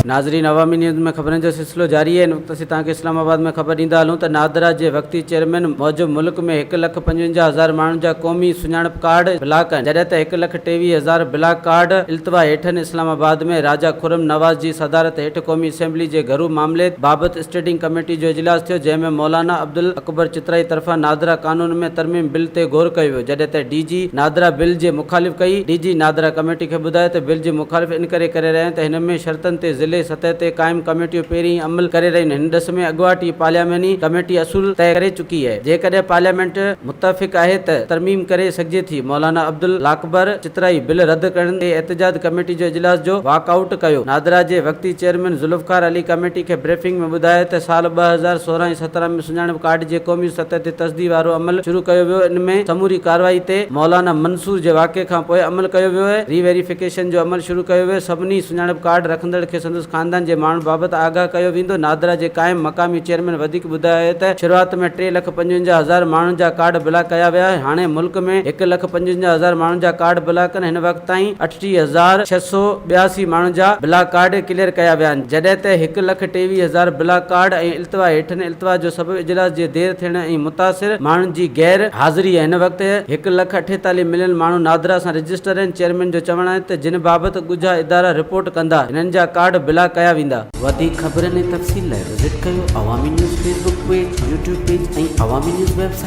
नाज़रीन, अवामी न्यूज़ में खबरनि जो सिलसिलो जारी है। इन वक्त असीं तव्हांखे इस्लामाबाद में ख़बर ॾींदा हलूं त नादरा जे वक़्ती चेयरमैन मौजब मुल्क में 1,55,000 माण्हुनि जा क़ौमी सुञाणप कार्ड बलाक आहिनि, जॾहिं त 1,23,000 बलाक कार्ड इल्तवा हेठनि। इस्लामाबाद में राजा खुरम नवाज़ जी सदारत हेठि क़ौमी असेंबली जे घरू मामले बाबति स्टेडिंग कमेटी जो इजलास थियो, जंहिंमें मौलाना अब्दुल अकबर चित्राई तरफ़ां नादरा कानून में तरमीम बिल ते गौर कयो वियो, जॾहिं त DG नादरा बिल जे मुखालिफ़ कई। DG नादरा कमेटी खे ॿुधायो त बिल जी मुखालिफ़ इन करे रहिया आहिनि त हिन में शर्तनि ते ज़िले सतह ते क़ाइमु कमेटियूं पहिरीं अमल करे रहियूं आहिनि। हिन ॾिस में अॻुवाटी पार्लियामेनी कमेटी असूल तय करे चुकी आहे। जेकॾहिं पार्लियामेंट मुतफ़िक़ आहे त तरमीम करे सघिजे थी। मौलाना अब्दुल अकबर चित्राई बिल रद्द करण ते एहतजाज कमेटी जो इजलास जो वॉकआउट कयो। नादरा जे वक़्ती चेयरमैन ज़ुल्फ़कार अली कमेटी खे ब्रीफिंग में ॿुधायो त साल 2016 ऐं 17 में सुञाणप कार्ड जे क़ौमी सतह ते तस्दीक़ वारो अमल शुरू कयो वियो। इन में समूरी कार्रवाई ते मौलाना मंसूर जे वाक़े खां पोइ अमल कयो वियो आहे। रीवेरिफिकेशन जो अमल शुरू कयो वियो। सभिनी सुञाणप कार्ड रखंदड़ खे संदसि ख़ानदान जे माण्हुनि बाबति आगाह कयो वेंदो। नादरा जे क़ाइम मक़ामी चेयरमैन वधीक ॿुधायो त शुरूआत में 3,55,000 माण्हुनि जा कार्ड ब्लॉक कया विया। हाणे मुल्क में 1,55,000 माण्हुनि जा कार्ड ब्लॉक आहिनि। हिन वक़्त ताईं 38,682 माण्हुनि जा ब्लॉक कार्ड क्लियर कया विया आहिनि, जॾहिं त 1,23,000 ब्लॉक कार्ड ऐं इल्तवा हेठि इल्तवा जो सबबु इजलास जे देर थियण ऐं मुतासिर माण्हुनि जी गैर हाज़िरी आहे। हिन वक़्तु 1,48 मिलियन माण्हू नादरा सां रजिस्टर आहिनि। चेयरमैन जो चवणु आहे त जिन बाबति ॻुझा इदारा रिपोर्ट कंदा, हिननि जा कार्ड ब्लॉक कया वेंदा। वधीक ख़बरनि ऐं तफ़सील लाइ विज़िट कयो अवामी news Facebook page, YouTube page ऐं अवामी न्यूज़ वेबसाइट।